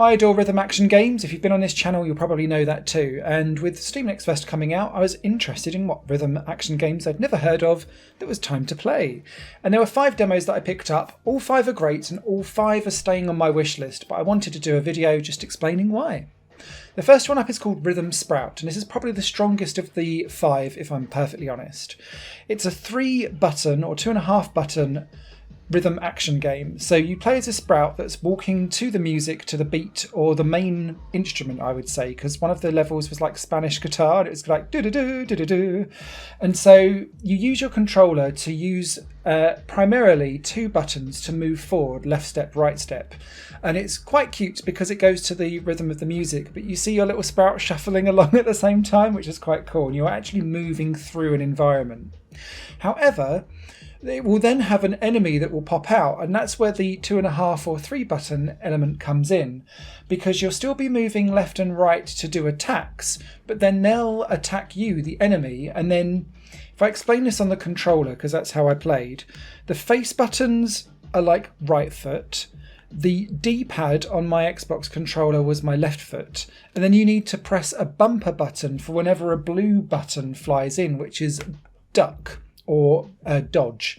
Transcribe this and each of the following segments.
I adore rhythm action games. If you've been on this channel, you'll probably know that too. And with Steam Next Fest coming out, I was interested in what rhythm action games I'd never heard of that was time to play. And there were 5 demos that I picked up. All 5 are great and all 5 are staying on my wish list, but I wanted to do a video just explaining why. The first one up is called Rhythm Sprout, and this is probably the strongest of the 5, if I'm perfectly honest. It's a 3-button or 2.5-button rhythm action game. So you play as a sprout that's walking to the music, to the beat, or the main instrument, I would say, because one of the levels was like Spanish guitar, and it was like do-do-do, do-do-do. And so you use your controller to use primarily 2 buttons to move forward, left step, right step. And it's quite cute because it goes to the rhythm of the music, but you see your little sprout shuffling along at the same time, which is quite cool, and you're actually moving through an environment. However, it will then have an enemy that will pop out, and that's where the 2.5 or 3-button element comes in, because you'll still be moving left and right to do attacks, but then they'll attack you, the enemy. And then if I explain this on the controller, because that's how I played, the face buttons are like right foot, the D-pad on my Xbox controller was my left foot, and then you need to press a bumper button for whenever a blue button flies in, which is duck or dodge.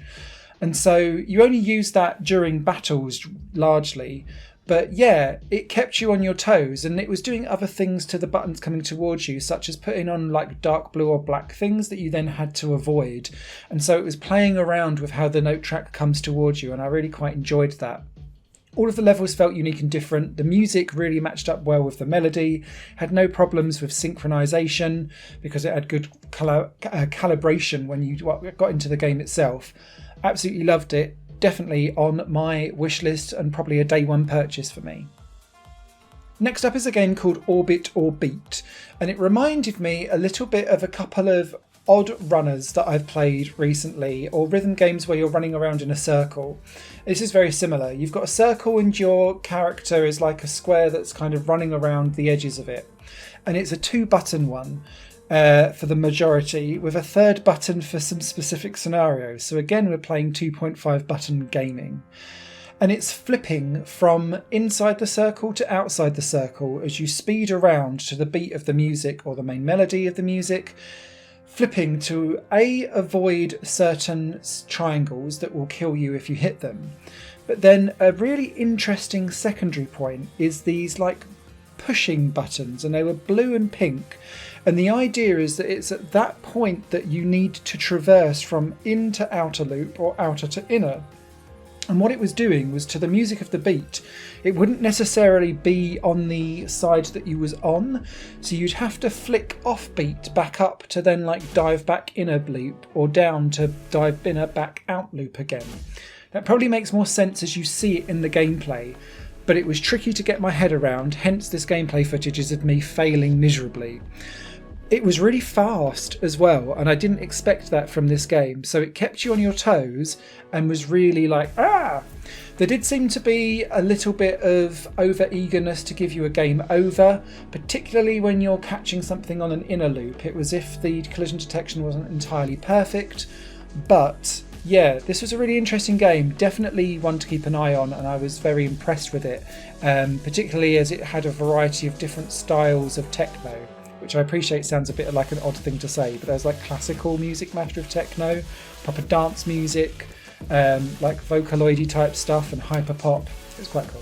And so you only use that during battles largely, but yeah, it kept you on your toes, and it was doing other things to the buttons coming towards you, such as putting on like dark blue or black things that you then had to avoid. And so it was playing around with how the note track comes towards you, and I really quite enjoyed that. All of the levels felt unique and different. The music really matched up well with the melody, had no problems with synchronization because it had good calibration when you got into the game itself. Absolutely loved it. Definitely on my wish list and probably a day one purchase for me. Next up is a game called Orbit or Beat, and it reminded me a little bit of a couple of odd runners that I've played recently, or rhythm games where you're running around in a circle. This is very similar. You've got a circle and your character is like a square that's kind of running around the edges of it. And it's a 2-button one for the majority, with a 3rd button for some specific scenarios. So again, we're playing 2.5 button gaming. And it's flipping from inside the circle to outside the circle as you speed around to the beat of the music or the main melody of the music, flipping to avoid certain triangles that will kill you if you hit them. But then a really interesting secondary point is these like pushing buttons, and they were blue and pink. And the idea is that it's at that point that you need to traverse from in to outer loop or outer to inner. And what it was doing was, to the music of the beat, it wouldn't necessarily be on the side that you was on. So you'd have to flick off beat back up to then like dive back inner loop, or down to dive inner back out loop again. That probably makes more sense as you see it in the gameplay, but it was tricky to get my head around, hence this gameplay footage is of me failing miserably. It was really fast as well, and I didn't expect that from this game, so it kept you on your toes and was really like, ah! There did seem to be a little bit of over-eagerness to give you a game over, particularly when you're catching something on an inner loop. It was if the collision detection wasn't entirely perfect, but yeah, this was a really interesting game, definitely one to keep an eye on, and I was very impressed with it, particularly as it had a variety of different styles of techno, which I appreciate sounds a bit like an odd thing to say, but there's like classical music mashed with techno, proper dance music, like Vocaloid-y type stuff, and hyper pop. It's quite cool.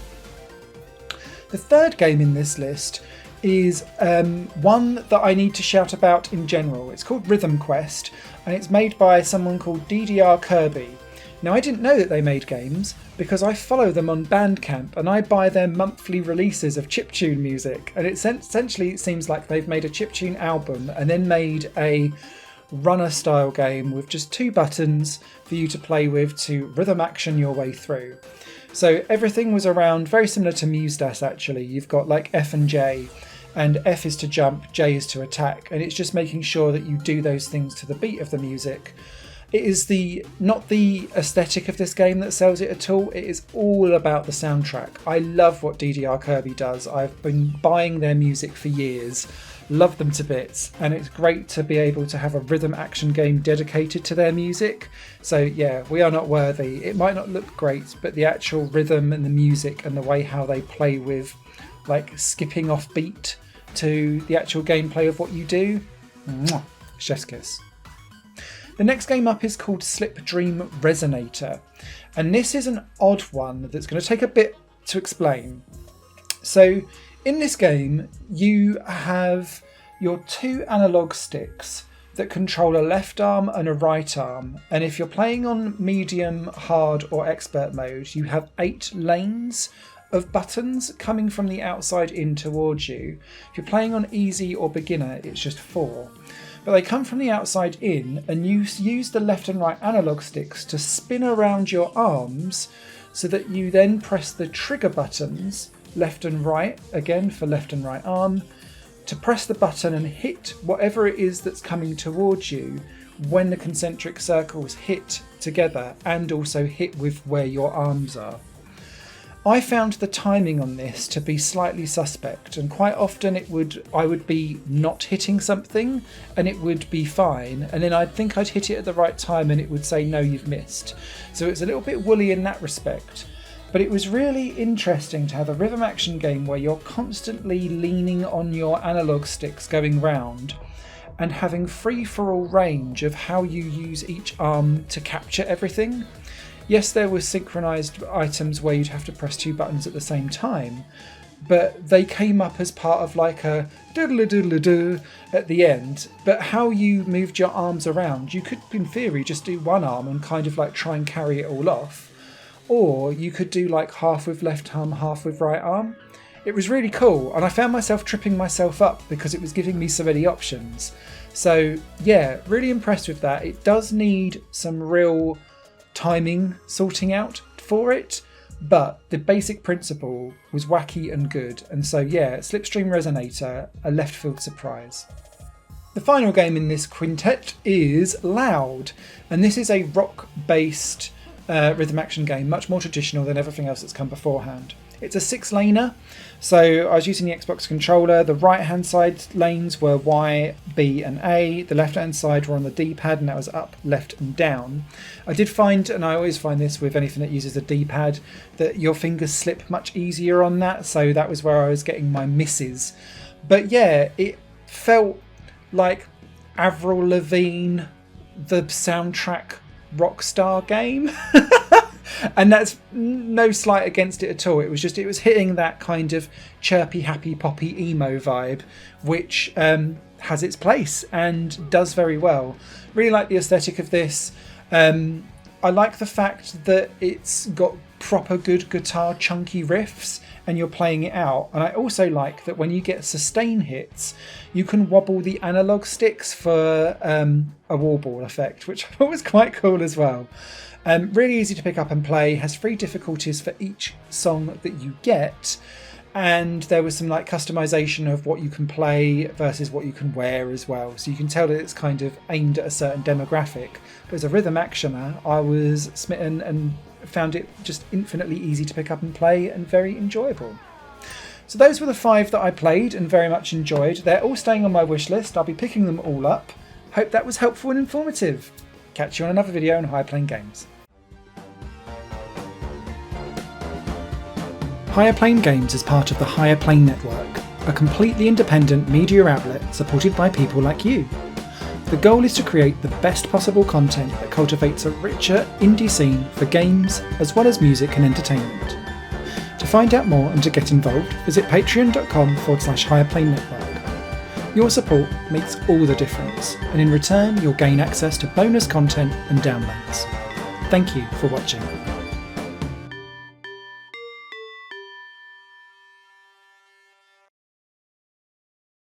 The 3rd game in this list is one that I need to shout about in general. It's called Rhythm Quest, and it's made by someone called DDR Now, I didn't know that they made games because I follow them on Bandcamp and I buy their monthly releases of chiptune music, and it essentially seems like they've made a chiptune album and then made a runner style game with just 2 buttons for you to play with to rhythm action your way through. So everything was around, very similar to Musedas actually. You've got like F and J, and F is to jump, J is to attack, and it's just making sure that you do those things to the beat of the music. It is not the aesthetic of this game that sells it at all, it is all about the soundtrack. I love what DDR does. I've been buying their music for years, love them to bits, and it's great to be able to have a rhythm action game dedicated to their music. So yeah, We Are Not Worthy. It might not look great, but the actual rhythm and the music and the way how they play with like skipping off beat to the actual gameplay of what you do. Mwah, chef's kiss. The next game up is called Slipdream Resonator, and this is an odd one that's going to take a bit to explain. So in this game you have your two analog sticks that control a left arm and a right arm, and if you're playing on medium, hard or expert mode, you have 8 lanes of buttons coming from the outside in towards you. If you're playing on easy or beginner, it's just 4. But they come from the outside in, and you use the left and right analog sticks to spin around your arms so that you then press the trigger buttons, left and right, again for left and right arm, to press the button and hit whatever it is that's coming towards you when the concentric circles hit together and also hit with where your arms are. I found the timing on this to be slightly suspect, and quite often I would be not hitting something and it would be fine, and then I'd think I'd hit it at the right time and it would say no, you've missed. So it's a little bit woolly in that respect. But it was really interesting to have a rhythm action game where you're constantly leaning on your analog sticks going round and having free-for-all range of how you use each arm to capture everything. Yes, there were synchronized items where you'd have to press 2 buttons at the same time, but they came up as part of like a doodle-a-doodle-a-doo at the end. But how you moved your arms around, you could in theory just do one arm and kind of like try and carry it all off. Or you could do like half with left arm, half with right arm. It was really cool, and I found myself tripping myself up because it was giving me so many options. So yeah, really impressed with that. It does need some real timing sorting out for it, but the basic principle was wacky and good. And so yeah, Slipstream Resonator, a left field surprise. The final game in this quintet is Loud, and this is a rock-based rhythm action game, much more traditional than everything else that's come beforehand. It's a 6-laner, so I was using the Xbox controller. The right hand side lanes were Y, B and A, the left hand side were on the D-pad, and that was up, left and down. I did find, and I always find this with anything that uses a D-pad, that your fingers slip much easier on that, so that was where I was getting my misses. But yeah, it felt like Avril Lavigne, the soundtrack Rockstar game. And that's no slight against it at all. It was hitting that kind of chirpy, happy, poppy emo vibe, which has its place and does very well. Really like the aesthetic of this. I like the fact that it's got proper good guitar chunky riffs and you're playing it out. And I also like that when you get sustain hits, you can wobble the analog sticks for a warball effect, which I thought was quite cool as well. Really easy to pick up and play, has 3 difficulties for each song that you get, and there was some like customization of what you can play versus what you can wear as well, so you can tell that it's kind of aimed at a certain demographic. But as a rhythm actioner, I was smitten and found it just infinitely easy to pick up and play and very enjoyable. So those were the 5 that I played and very much enjoyed. They're all staying on my wish list. I'll be picking them all up. Hope that was helpful and informative. Catch you on another video on Higher Plane Games. Higher Plane Games is part of the Higher Plane Network, a completely independent media outlet supported by people like you. The goal is to create the best possible content that cultivates a richer indie scene for games as well as music and entertainment. To find out more and to get involved, visit patreon.com/Higher Network. Your support makes all the difference, and in return you'll gain access to bonus content and downloads. Thank you for watching.